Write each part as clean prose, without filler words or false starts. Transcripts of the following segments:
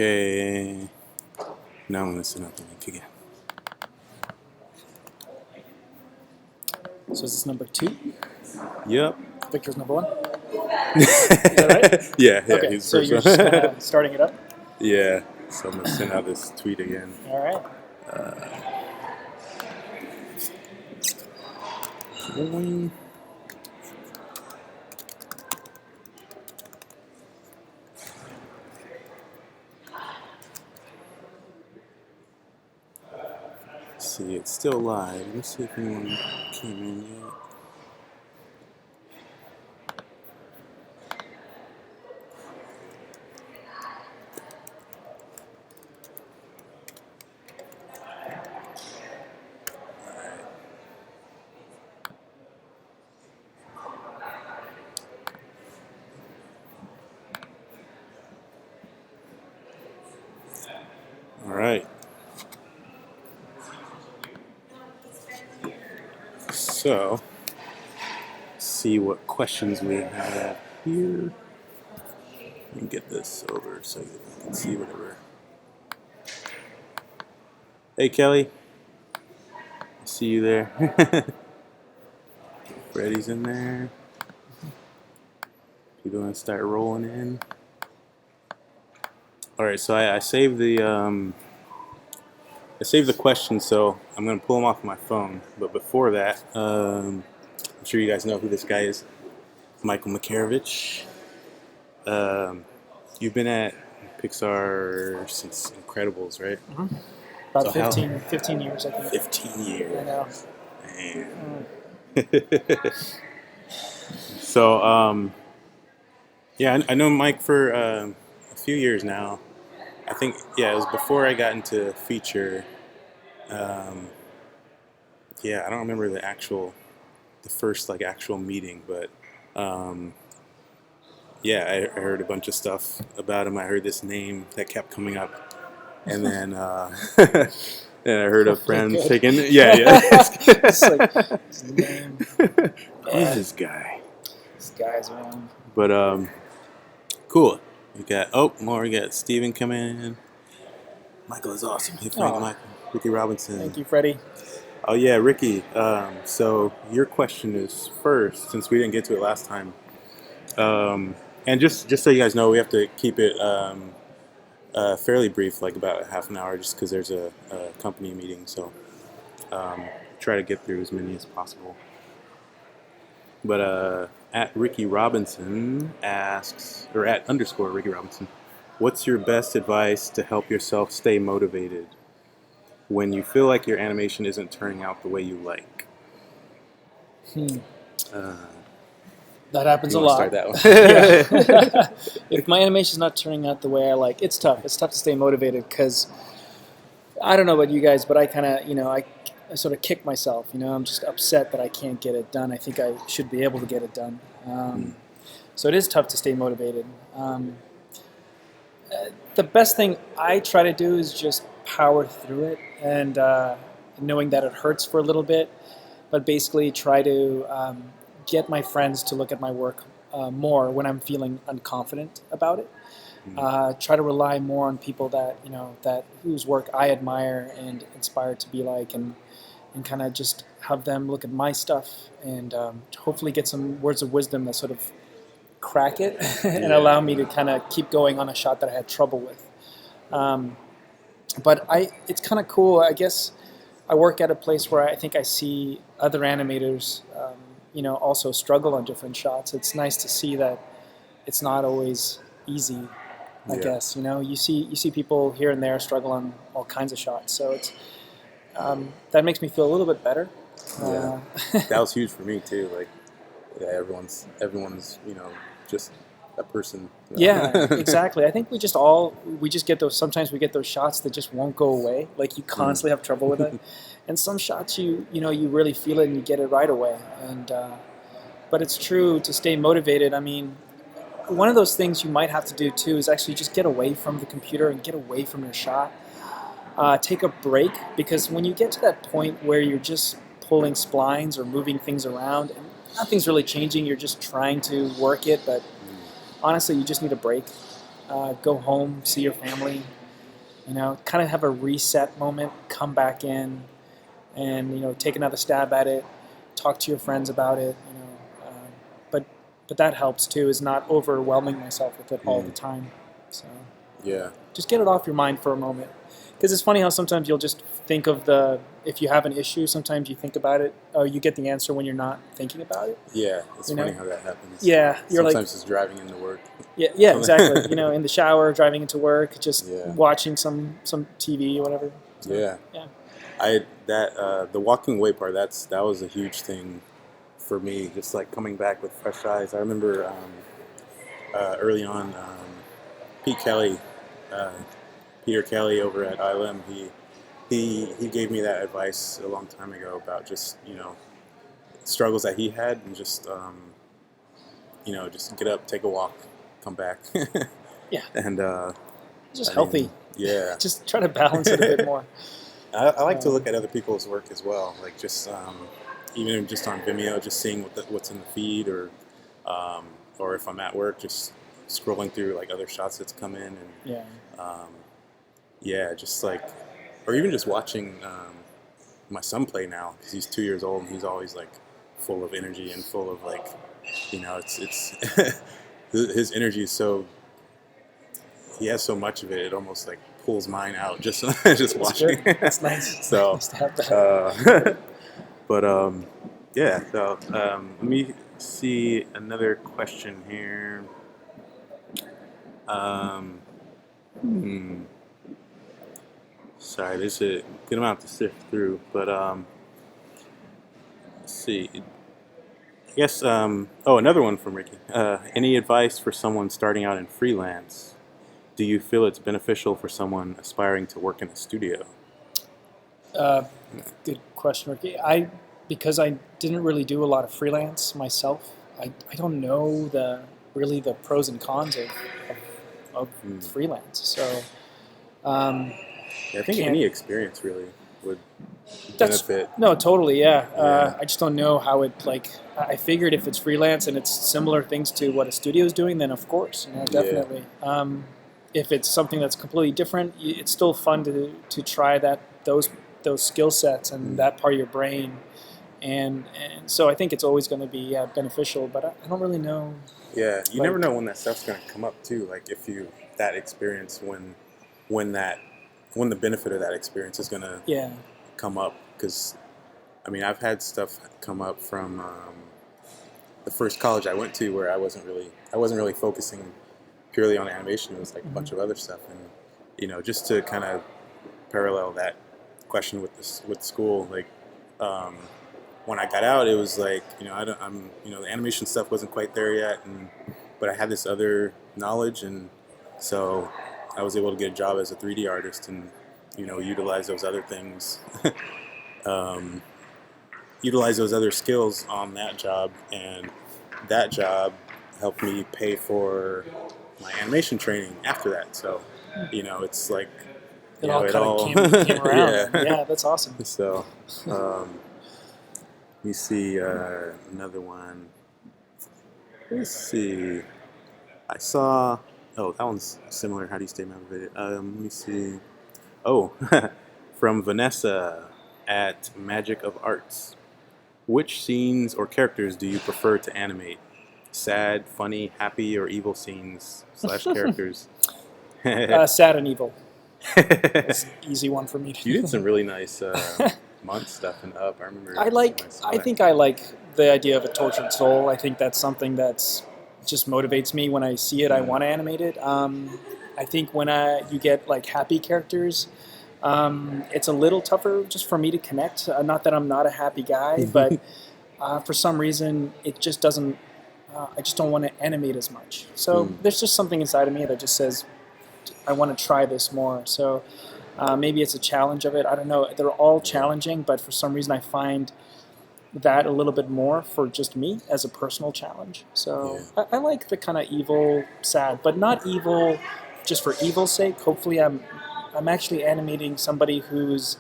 Okay. Now I'm going to send out the link again. So is this number 2? Yep. Victor's number 1? Is that right? Yeah, Okay, he's so the you're first just one. starting it up? Yeah, so I'm going to send out this tweet again. All right. Boing. See, it's still live. Let's see if anyone came in yet. All right. So, let's see what questions we have here. Let me get this over so you can see whatever. Hey, Kelly. I see you there. Freddie's in there. People gonna start rolling in. All right, so I saved the questions, so I'm gonna pull them off my phone. But before that, I'm sure you guys know who this guy is, Michal Makarewicz. You've been at Pixar since Incredibles, right? Mm-hmm. About So 15 years, I think. 15 years. I know. Man. So, yeah, I know Mike for a few years now. I think, yeah, it was before I got into feature. Yeah, I don't remember the first like actual meeting, but yeah, I heard a bunch of stuff about him. I heard this name that kept coming up, and then and I heard a friend shaking. Yeah. It's like his name. Who's this guy? This guy's around. But cool. We got Steven coming in. Michael is awesome. Hey, Frank, Michael, Ricky Robinson. Thank you, Freddie. Oh yeah, Ricky. So your question is first, since we didn't get to it last time. And just so you guys know, we have to keep it fairly brief, like about half an hour, just because there's a company meeting. So try to get through as many as possible. But at Ricky Robinson asks, or at _ Ricky Robinson, what's your best advice to help yourself stay motivated when you feel like your animation isn't turning out the way you like? That happens a lot. Start that one. If my animation is not turning out the way I like, it's tough. It's tough to stay motivated because I don't know about you guys, but I kind of, I sort of kick myself. I'm just upset that I can't get it done. I think I should be able to get it done. So it is tough to stay motivated. The best thing I try to do is just power through it, and knowing that it hurts for a little bit, but basically try to get my friends to look at my work more when I'm feeling unconfident about it. Try to rely more on people that whose work I admire and inspire to be like, and kind of just have them look at my stuff and hopefully get some words of wisdom that sort of crack it and allow me to kind of keep going on a shot that I had trouble with. But it's kind of cool. I guess I work at a place where I think I see other animators, also struggle on different shots. It's nice to see that it's not always easy. I guess you see people here and there struggle on all kinds of shots. So it's that makes me feel a little bit better. That was huge for me too. Like, everyone's just a person. Yeah, exactly. I think we just get those. Sometimes we get those shots that just won't go away. Like you constantly have trouble with it, and some shots you really feel it and you get it right away. And but it's true to stay motivated. I mean, one of those things you might have to do too is actually just get away from the computer and get away from your shot. Take a break, because when you get to that point where you're just pulling splines or moving things around and nothing's really changing, you're just trying to work it, but honestly, you just need a break. go home, see your family, kind of have a reset moment, come back in, and take another stab at it, talk to your friends about it. But that helps too, is not overwhelming myself with it all the time. So Yeah. just get it off your mind for a moment. Because it's funny how sometimes you'll just think of if you have an issue, sometimes you think about it, you get the answer when you're not thinking about it. Yeah, it's funny how that happens. Yeah, you're sometimes it's driving into work. Yeah, exactly. In the shower, driving into work, just Yeah. watching some TV or whatever. So, Yeah. Yeah. The walking away part, that was a huge thing for me, just like coming back with fresh eyes. I remember early on, Peter Kelly over at ILM, he gave me that advice a long time ago about just struggles that he had, and just just get up, take a walk, come back. Yeah. And just healthy. Yeah. Just try to balance it a bit more. I like to look at other people's work as well, like just even just on Vimeo, just seeing what's in the feed, or if I'm at work, just scrolling through like other shots that's come in, and just like, or even just watching my son play now, because he's 2 years old and he's always like full of energy and full of like, it's his energy is so, he has so much of it, it almost like pulls mine out just watching. That's nice. So Nice to have that. but so let me see another question here. Sorry, there's a good amount to sift through, but let's see. I guess another one from Ricky. Any advice for someone starting out in freelance? Do you feel it's beneficial for someone aspiring to work in a studio? Good question, Ricky. Because I didn't really do a lot of freelance myself, I don't know the pros and cons of freelance. So I think any experience really would benefit. No, totally, yeah. I just don't know how it, I figured if it's freelance and it's similar things to what a studio is doing, then of course, definitely. Yeah. If it's something that's completely different, it's still fun to try those skill sets and that part of your brain. And so I think it's always going to be beneficial, but I don't really know. Yeah, you never know when that stuff's going to come up too. Like if that experience, when the benefit of that experience is going to come up. Because I mean, I've had stuff come up from the first college I went to, where I wasn't really focusing purely on animation. It was like a bunch of other stuff, and just to kind of parallel that question with school, like when I got out, it was like the animation stuff wasn't quite there yet, but I had this other knowledge, and so I was able to get a job as a 3D artist, and utilize those other things, utilize those other skills on that job, and that job helped me pay for my animation training after that. So it's like it all kind of came around. Yeah, that's awesome. So let me see another one. Let's see. I saw. Oh, that one's similar. How do you stay motivated? Let me see. Oh, from Vanessa at Magic of Arts. Which scenes or characters do you prefer to animate? Sad, funny, happy, or evil scenes / characters? Sad and evil. That's an easy one for me to do. You did some really nice month stuff and Up. I remember. I think I like the idea of a tortured soul. I think that's something that's just motivates me when I see it. I want to animate it. I think when you get like happy characters, it's a little tougher just for me to connect. Not that I'm not a happy guy, but for some reason it just doesn't. I just don't want to animate as much. So there's just something inside of me that just says, I want to try this more. So maybe it's a challenge of it. I don't know. They're all challenging, but for some reason I find that a little bit more for just me as a personal challenge. So I like the kind of evil, sad, but not evil just for evil's sake. Hopefully I'm actually animating somebody who's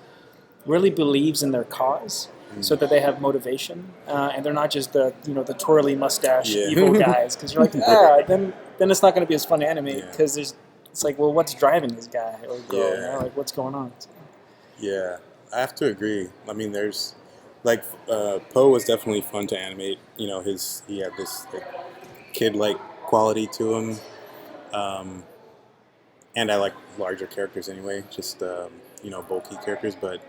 really believes in their cause, so that they have motivation, and they're not just the twirly mustache evil guys. Because you're like, then then it's not going to be as fun to animate Yeah. because it's like, well, what's driving this guy or girl? You Yeah. know, like what's going on? So, Yeah, I have to agree. I mean, there's like Poe was definitely fun to animate. You know, he had this like, kid-like quality to him, um, and I like larger characters anyway, just you know, bulky characters. But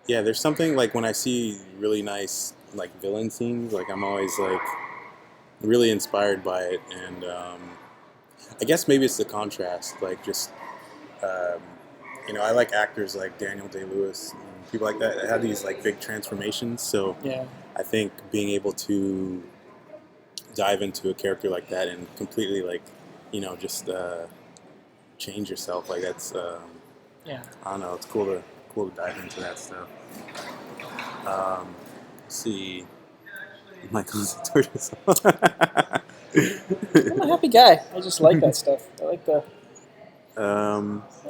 yeah, there's something like when I see really nice like villain scenes, like I'm always like really inspired by it, and I guess maybe it's the contrast, like just um, you know, I like actors like Daniel Day-Lewis and people like that have these like big transformations. So yeah. I think being able to dive into a character like that and completely like, you know, just change yourself, like that's Yeah. I don't know, it's cool to dive into that stuff. Let's see, Michael's a tortoise. I'm a happy guy. I just like that stuff. I like the.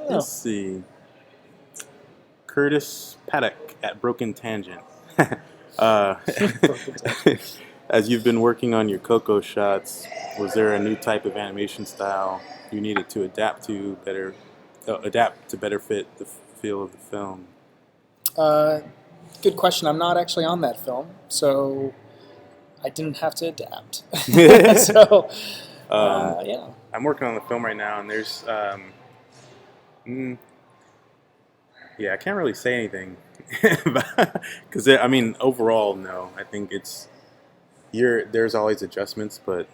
Let's see. Curtis Paddock at Broken Tangent. uh, as you've been working on your Coco shots, was there a new type of animation style you needed to adapt to better fit the feel of the film? Good question. I'm not actually on that film, so I didn't have to adapt. So, yeah. I'm working on the film right now, and there's yeah, I can't really say anything because I mean, overall, no. I think there's always adjustments, but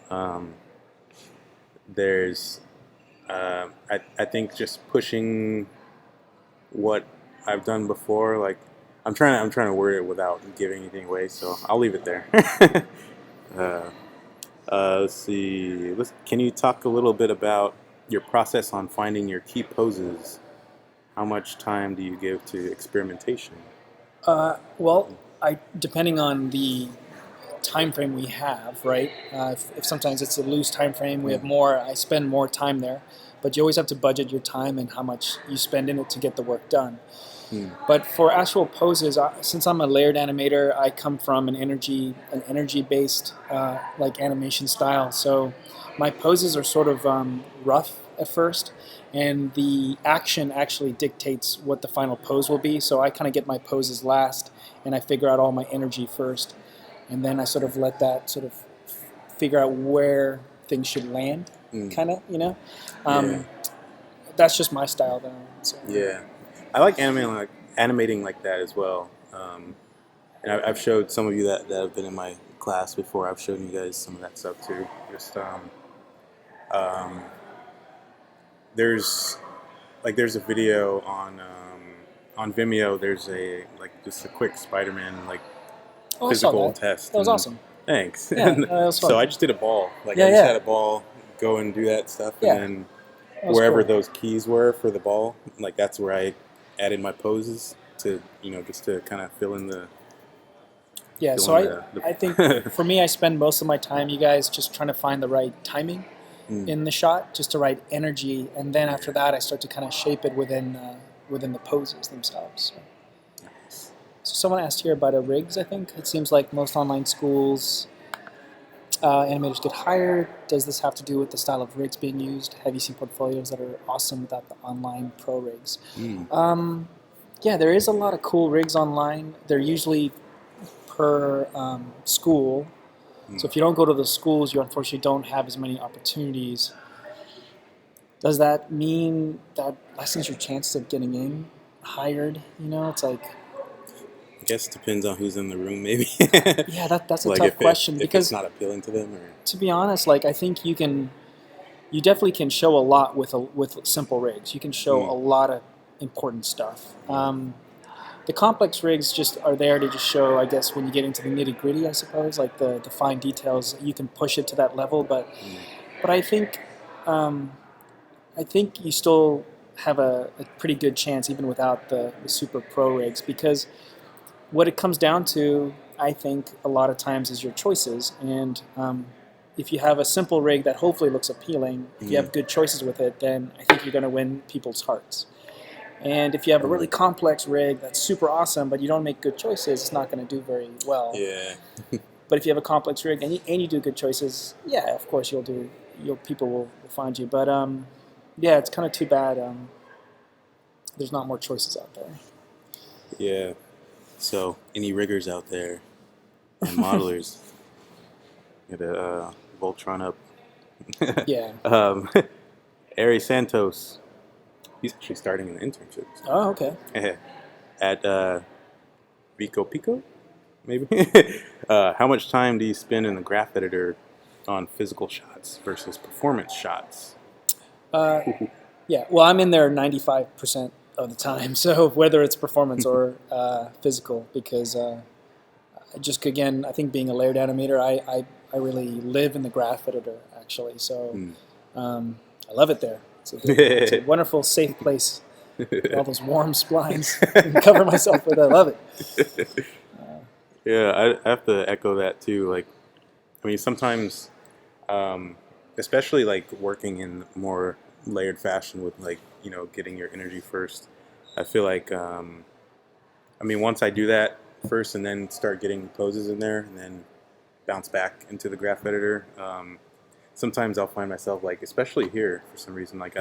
there's I think just pushing what I've done before. Like I'm trying to word it without giving anything away, so I'll leave it there. Let's see. Can you talk a little bit about your process on finding your key poses? How much time do you give to experimentation? Well, depending on the time frame we have, right? If sometimes it's a loose time frame, we have more. I spend more time there, but you always have to budget your time and how much you spend in it to get the work done. But for actual poses, since I'm a layered animator, I come from an energy-based like animation style. So my poses are sort of rough at first, and the action actually dictates what the final pose will be. So I kind of get my poses last, and I figure out all my energy first, and then I sort of let that sort of figure out where things should land, kind of, you know. Yeah. That's just my style, though. So. Yeah, I like animating like that as well. And I've showed some of you that have been in my class before. I've shown you guys some of that stuff too. Just there's a video on Vimeo. There's just a quick Spider-Man physical test. That was awesome. Thanks. Yeah, that was fun. So I just did a ball. I Yeah, just yeah. had a ball go and do that stuff, Yeah. and then That was wherever cool. those keys were for the ball, that's where I added my poses to, just to kind of fill in the. Yeah, fill so in I think for me, I spend most of my time, you guys, just trying to find the right timing in the shot, just the right energy, and then after that, I start to kind of shape it within the poses themselves. So someone asked here about rigs. I think it seems like most online schools, animators get hired. Does this have to do with the style of rigs being used? Have you seen portfolios that are awesome without the online pro rigs? Yeah, there is a lot of cool rigs online. They're usually per school. So if you don't go to the schools, you unfortunately don't have as many opportunities. Does that mean that lessens your chances of getting hired? It's like... I guess it depends on who's in the room, maybe. Yeah, that's a tough question if because it's not appealing to them, or to be honest, I think you definitely can show a lot with simple rigs. You can show a lot of important stuff. The complex rigs just are there to just show, I guess, when you get into the nitty gritty, I suppose, like the fine details, you can push it to that level. But I think you still have a pretty good chance even without the super pro rigs, because what it comes down to, I think, a lot of times is your choices. And if you have a simple rig that hopefully looks appealing, if you have good choices with it, then I think you're going to win people's hearts. And if you have a really complex rig that's super awesome, but you don't make good choices, it's not going to do very well. Yeah. But if you have a complex rig and you do good choices, yeah, of course you'll do people will find you. But yeah, it's kind of too bad. There's not more choices out there. Yeah. So, any riggers out there and modelers, get a Voltron up. Yeah. Ari Santos, he's actually starting an internship. Oh, okay. At Vico Pico, maybe. How much time do you spend in the graph editor on physical shots versus performance shots? Yeah. Well, I'm in there 95% of the time. So whether it's performance or physical, because just again, I think being a layered animator, I really live in the graph editor actually. So I love it there. It's a wonderful, safe place. All those warm splines. I can cover myself with. I love it. Yeah, I have to echo that too. Like, I mean, sometimes, especially like working in more layered fashion with like, getting your energy first. I feel like, I mean, once I do that first and then start getting poses in there and then bounce back into the graph editor, sometimes I'll find myself like, especially here for some reason, like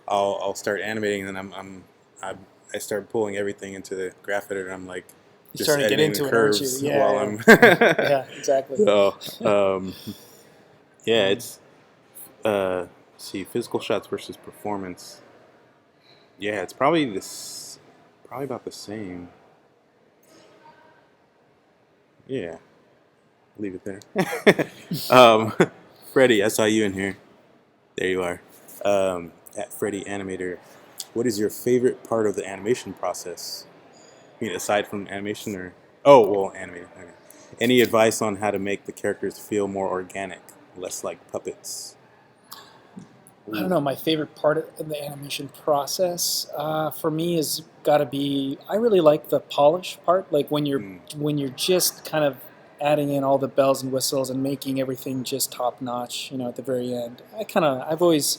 I'll start animating and then I start pulling everything into the graph editor and I'm like, You start to get into it, aren't you? Yeah, while yeah. Yeah, exactly. So, yeah, it's see, physical shots versus performance. Yeah, it's probably about the same. Yeah, leave it there. Freddie, I saw you in here. There you are. At Freddie Animator, what is your favorite part of the animation process? I mean, aside from animation, or animating. Okay. Any advice on how to make the characters feel more organic, less like puppets? I don't know. My favorite part of the animation process for me has got to be. I really like the polish part, like when you're just kind of adding in all the bells and whistles and making everything just top notch. At the very end. I've always,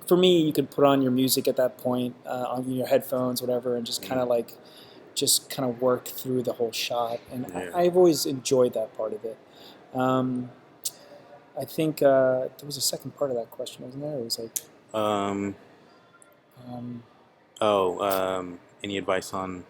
for me, you could put on your music at that point on your headphones, whatever, and just kind of work through the whole shot. And Yeah. I've always enjoyed that part of it. I think there was a second part of that question, wasn't there? It was like, any advice on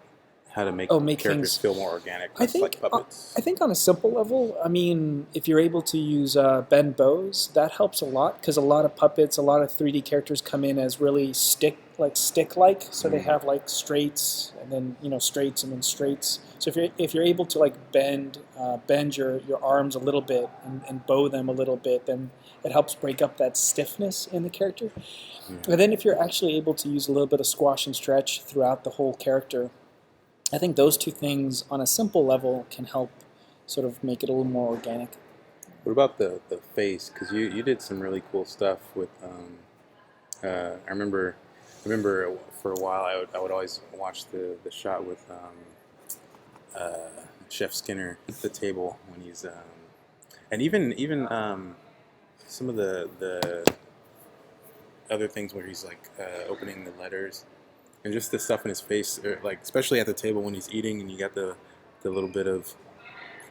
how to make make characters things feel more organic, I less like think puppets? I think on a simple level, I mean, if you're able to use bend bows, that helps a lot because a lot of puppets, a lot of 3D characters come in as really stick-like, so they have like straights and then straights and then straights. So if you're able to like bend your arms a little bit and bow them a little bit, then it helps break up that stiffness in the character. And then if you're actually able to use a little bit of squash and stretch throughout the whole character, I think those two things on a simple level can help sort of make it a little more organic. What about the face? Because you did some really cool stuff with. I remember for a while I would always watch the shot with Chef Skinner at the table when he's and even some of the other things where he's like opening the letters. And just the stuff in his face, like especially at the table when he's eating, and you got the little bit of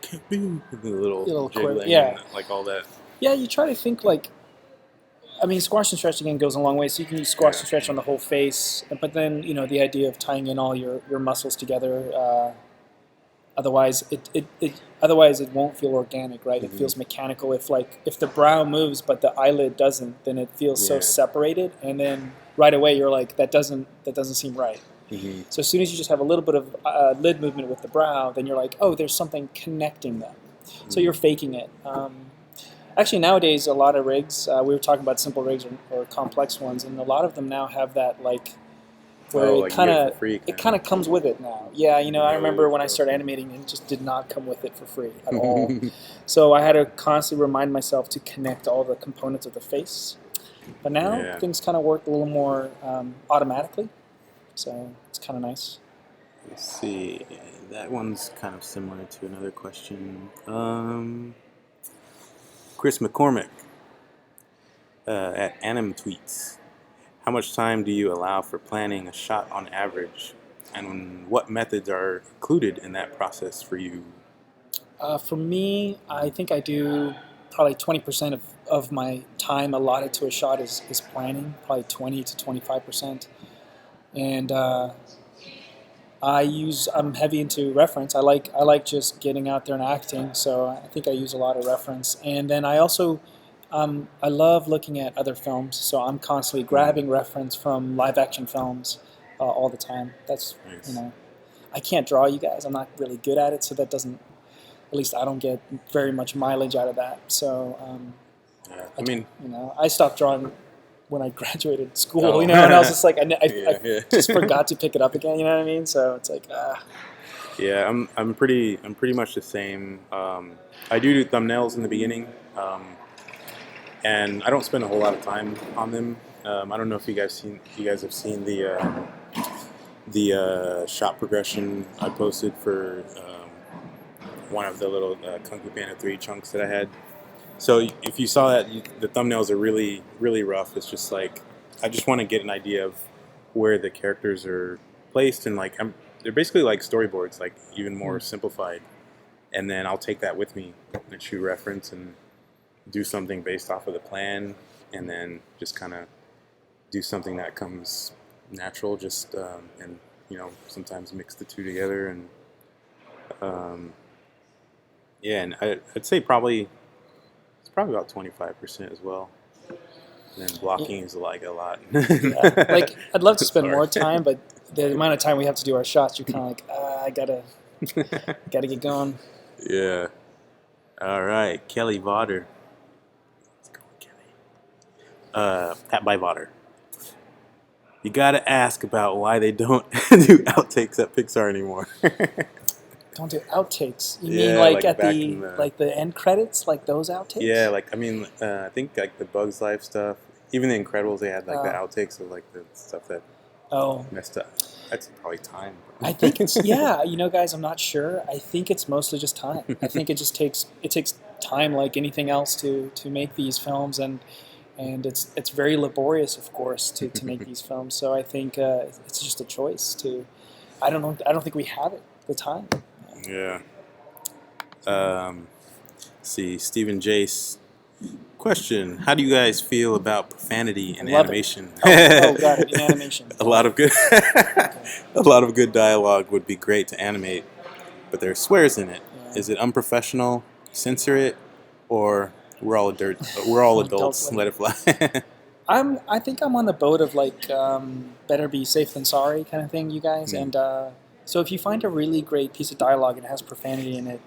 can't be the little jiggling, yeah, like all that. Yeah, you try to think like, I mean, squash and stretch again goes a long way. So you can use squash and stretch on the whole face, but then the idea of tying in all your muscles together. Otherwise, it won't feel organic, right? It feels mechanical. If the brow moves but the eyelid doesn't, then it feels so separated, and then right away you're like, that doesn't seem right. So as soon as you just have a little bit of lid movement with the brow, then you're like, oh, there's something connecting them. So you're faking it. Actually, nowadays a lot of rigs, we were talking about simple rigs or complex ones, and a lot of them now have that like. Where it kind of comes with it now. Yeah, I remember when I started animating, it just did not come with it for free at all. So I had to constantly remind myself to connect all the components of the face. But now things kind of work a little more automatically, so it's kind of nice. Let's see, that one's kind of similar to another question. Chris McCormick at Anim Tweets. How much time do you allow for planning a shot on average? And what methods are included in that process for you? For me, I think I do probably 20% of my time allotted to a shot is planning, probably 20 to 25%. And I'm heavy into reference. I like just getting out there and acting, so I think I use a lot of reference. And then I also I love looking at other films, so I'm constantly grabbing reference from live action films all the time. That's Nice. I can't draw, you guys. I'm not really good at it, so that doesn't. At least I don't get very much mileage out of that. So Yeah. I mean, I stopped drawing when I graduated school, Oh. and I was just like, I yeah. just forgot to pick it up again. You know what I mean? So it's like, Yeah, I'm pretty much the same. I do thumbnails in the beginning, and I don't spend a whole lot of time on them. I don't know if you guys have seen the shot progression I posted for one of the little Kung Fu Panda 3 chunks that I had. So if you saw that, the thumbnails are really, really rough. It's just like, I just want to get an idea of where the characters are placed, and like they're basically like storyboards, like even more simplified. And then I'll take that with me and shoot reference and do something based off of the plan, and then just kind of do something that comes natural, just and sometimes mix the two together. And yeah, and I'd say probably about 25% as well. And then blocking is like a lot. yeah. Like I'd love to spend Sorry. more time, but the amount of time we have to do our shots, you're kind of like, I gotta get going. Yeah. All right, Kelly Vodder. Let's go, Kelly. Pat by Vodder. You gotta ask about why they don't do outtakes at Pixar anymore. Don't do outtakes. You Yeah, mean like like at back the in the- like the end credits, like those outtakes? Yeah, like I think like the Bugs Life stuff, even the Incredibles, they had like the outtakes of like the stuff that Oh, messed up. That's probably time. I think it's yeah. Guys, I'm not sure. I think it's mostly just time. I think it takes time, like anything else, to make these films, and it's very laborious, of course, to make these films. So I think it's just a choice to. I don't know. I don't think we have it the time. Yeah. See, Stephen Jace. Question: how do you guys feel about profanity in Love it. animation? Oh god, in animation. A lot of good, a lot of good dialogue would be great to animate, but there are swears in it. Yeah. Is it unprofessional? Censor it, or we're all we're all adults. Let it fly. I think I'm on the boat of like better be safe than sorry kind of thing, you guys. And so if you find a really great piece of dialogue and it has profanity in it,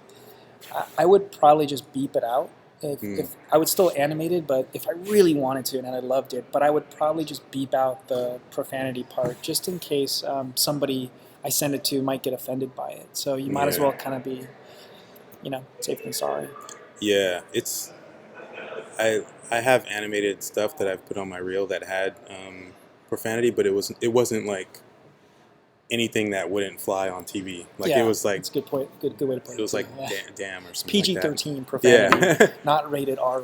I would probably just beep it out. If I would still animate it, but if I really wanted to and I loved it, but I would probably just beep out the profanity part just in case somebody I send it to might get offended by it. So you might as well kind of be, safe than sorry. Yeah, I have animated stuff that I've put on my reel that had profanity, but it wasn't like anything that wouldn't fly on TV. Like it was like, it's a good point. Good way to put it. It was like damn or something. PG-13 profanity, Yeah. not rated R.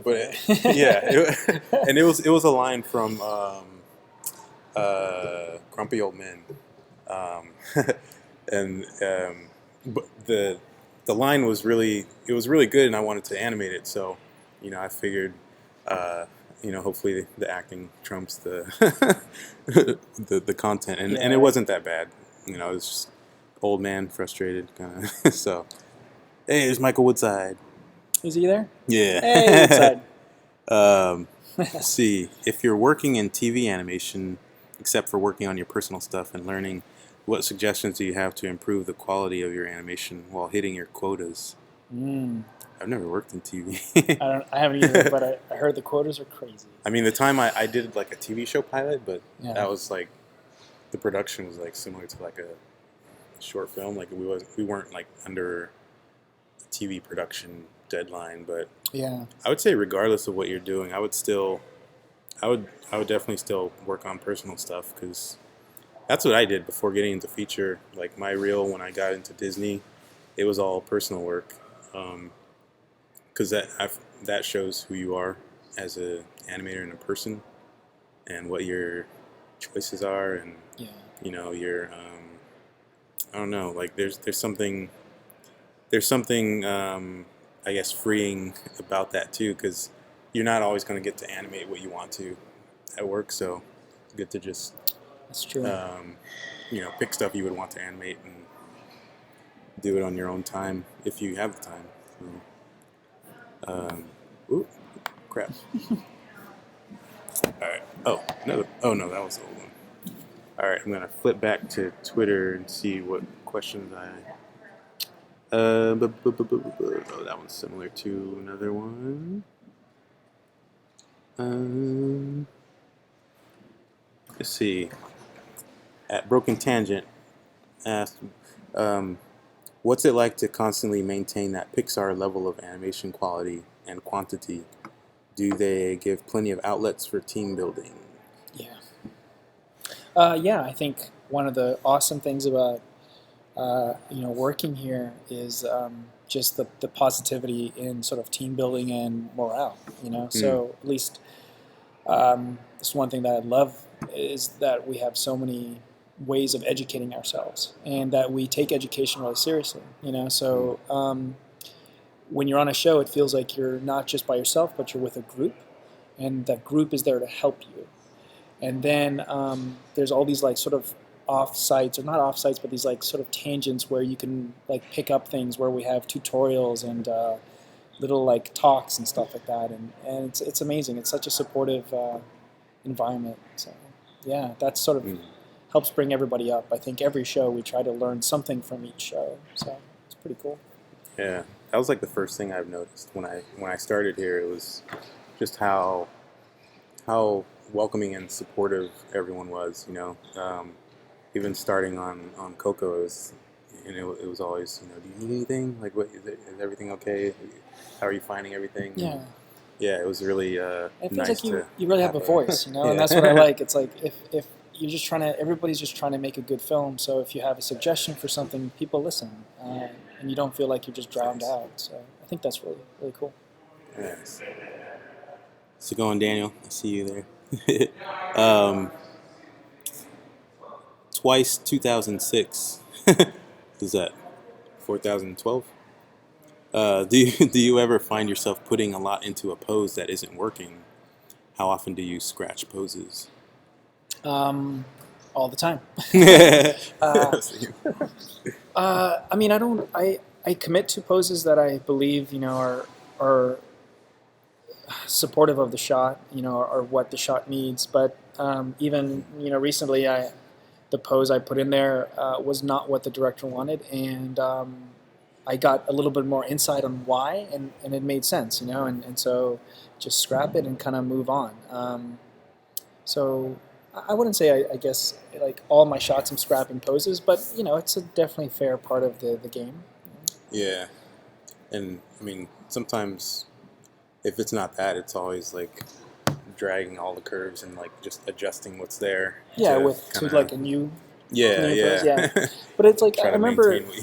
But yeah, and it was a line from Grumpy Old Men, and but the line was really good, and I wanted to animate it. So I figured. Hopefully the acting trumps the the content, and it wasn't that bad. It was just old man frustrated kind of. So, hey, there's Michael Woodside. Is he there? Yeah. Hey, Woodside. Let's see. If you're working in TV animation, except for working on your personal stuff and learning, what suggestions do you have to improve the quality of your animation while hitting your quotas? I've never worked in TV. I haven't either, but I heard the quotas are crazy. I mean, the time I did like a TV show pilot, but Yeah. that was like, the production was like similar to like a short film. Like we weren't like under a TV production deadline, but Yeah. I would say regardless of what you're doing, I would definitely still work on personal stuff, because that's what I did before getting into feature. Like my reel, when I got into Disney, it was all personal work. Because that shows who you are as an animator and a person, and what your choices are, and your I don't know, like there's something I guess freeing about that too, because you're not always going to get to animate what you want to at work, so it's good to just That's true. pick stuff you would want to animate and do it on your own time if you have the time. Ooh, crap. All right. Oh, another. Oh no, that was the old one. All right, I'm gonna flip back to Twitter and see what questions I. Oh, that one's similar to another one. Let's see. At Broken Tangent asked, what's it like to constantly maintain that Pixar level of animation quality and quantity? Do they give plenty of outlets for team building? Yeah. Yeah, I think one of the awesome things about working here is just the positivity in sort of team building and morale. So at least this one thing that I love is that we have so many ways of educating ourselves, and that we take education really seriously. So when you're on a show, it feels like you're not just by yourself, but you're with a group, and that group is there to help you. And then there's all these like sort of off sites, or not off sites, but these like sort of tangents where you can like pick up things, where we have tutorials and little like talks and stuff like that, and it's amazing. It's such a supportive environment. So yeah, that sort of helps bring everybody up. I think every show we try to learn something from each show, so it's pretty cool. Yeah, that was like the first thing I've noticed when I started here. It was just how welcoming and supportive everyone was. Even starting on Coco, it was always, do you need anything? Like, what is everything okay? How are you finding everything? Yeah. Yeah, it was really It feels nice like to you really have a voice, yeah. and that's what I like. It's like if you're just everybody's just trying to make a good film. So if you have a suggestion for something, people listen, and you don't feel like you're just drowned out. So I think that's really, really cool. Yes. So going, Daniel. I see you there. Twice 2006. Is that 4012? Do you ever find yourself putting a lot into a pose that isn't working? How often do you scratch poses? All the time. I mean, I commit to poses that I believe are supportive of the shot, or what the shot needs. But even recently, the pose I put in there was not what the director wanted, and I got a little bit more insight on why, and it made sense, and so just scrap it and kind of move on. So I wouldn't say I guess like all my shots I'm scrapping poses, but it's a definitely fair part of the game. Yeah, and I mean sometimes if it's not that, it's always like dragging all the curves and like just adjusting what's there. Yeah, to like a new. Yeah. Pose, yeah. But it's like I Try to remember, maintain what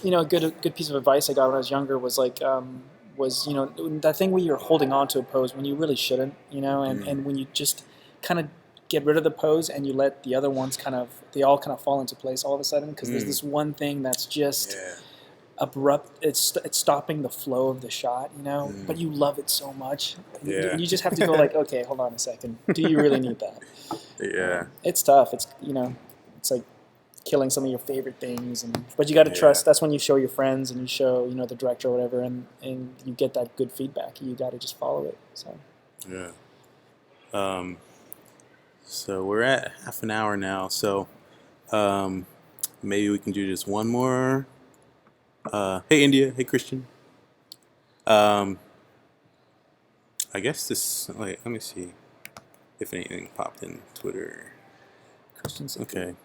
you have. a good piece of advice I got when I was younger was like that thing where you're holding on to a pose when you really shouldn't, and when you just kind of get rid of the pose and you let the other ones they all kind of fall into place all of a sudden, because there's this one thing that's just abrupt. It's stopping the flow of the shot, but you love it so much. Yeah. And you just have to go like, okay, hold on a second. Do you really need that? Yeah. It's tough. It's it's like killing some of your favorite things, but you got to trust. That's when you show your friends and you show the director or whatever, and you get that good feedback. You got to just follow it. So yeah. So we're at half an hour now. So maybe we can do just one more. Hey India. Hey Christian. I guess this. Wait, let me see if anything popped in Twitter. Christian's okay.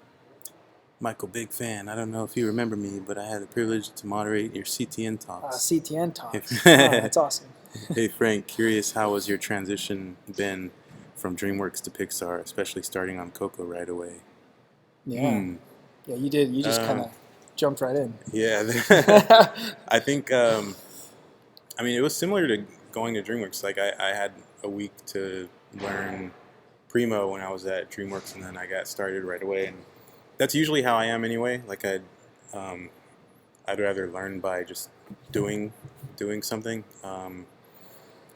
Michael, big fan. I don't know if you remember me, but I had the privilege to moderate your CTN talks. CTN talks. That's awesome. Hey Frank, curious how was your transition been from Dreamworks to Pixar, especially starting on Coco right away? Yeah. Yeah, you did. You just kind of jumped right in. Yeah. I think, I mean, it was similar to going to Dreamworks. Like, I had a week to learn Primo when I was at Dreamworks, and then I got started right away. And that's usually how I am anyway. Like, I'd rather learn by just doing something.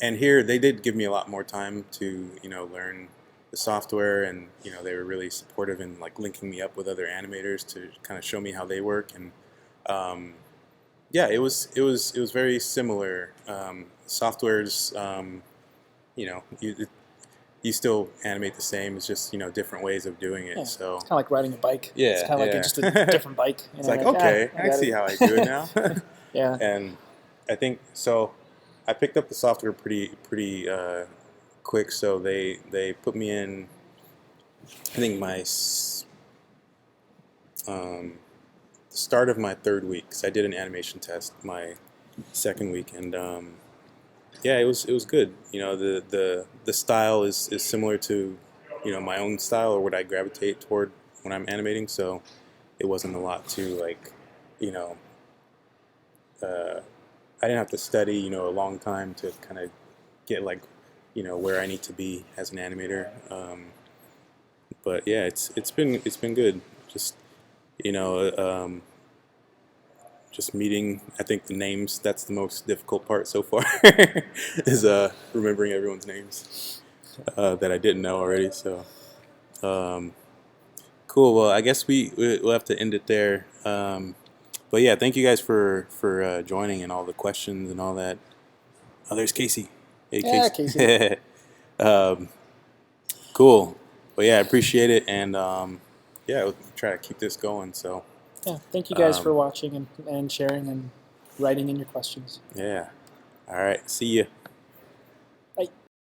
and here they did give me a lot more time to learn the software, and they were really supportive in like linking me up with other animators to kind of show me how they work. And yeah, it was very similar. Software's you still animate the same. It's just different ways of doing it. Yeah. So It's kind of like riding a bike. yeah, It's kind of like just a different bike. It's like, okay, I see how I do it now. Yeah. And I think so. I picked up the software pretty quick. So they put me in. I think my start of my third week. Cause I did an animation test my second week, and yeah, it was good. The style is similar to my own style, or what I gravitate toward when I'm animating. So it wasn't a lot to like you know I didn't have to study a long time to kind of get like where I need to be as an animator. But yeah, it's been good. Just you know um, just meeting. I think the names, that's the most difficult part so far, is remembering everyone's names that I didn't know already. So um, cool. Well, I guess we'll have to end it there. But yeah, thank you guys for joining and all the questions and all that. Oh, there's Casey. Hey, Yeah, Casey. um, cool. But yeah, I appreciate it, and yeah, we'll try to keep this going. So Yeah. Thank you guys for um, watching and sharing and writing in your questions. yeah. All right. See you.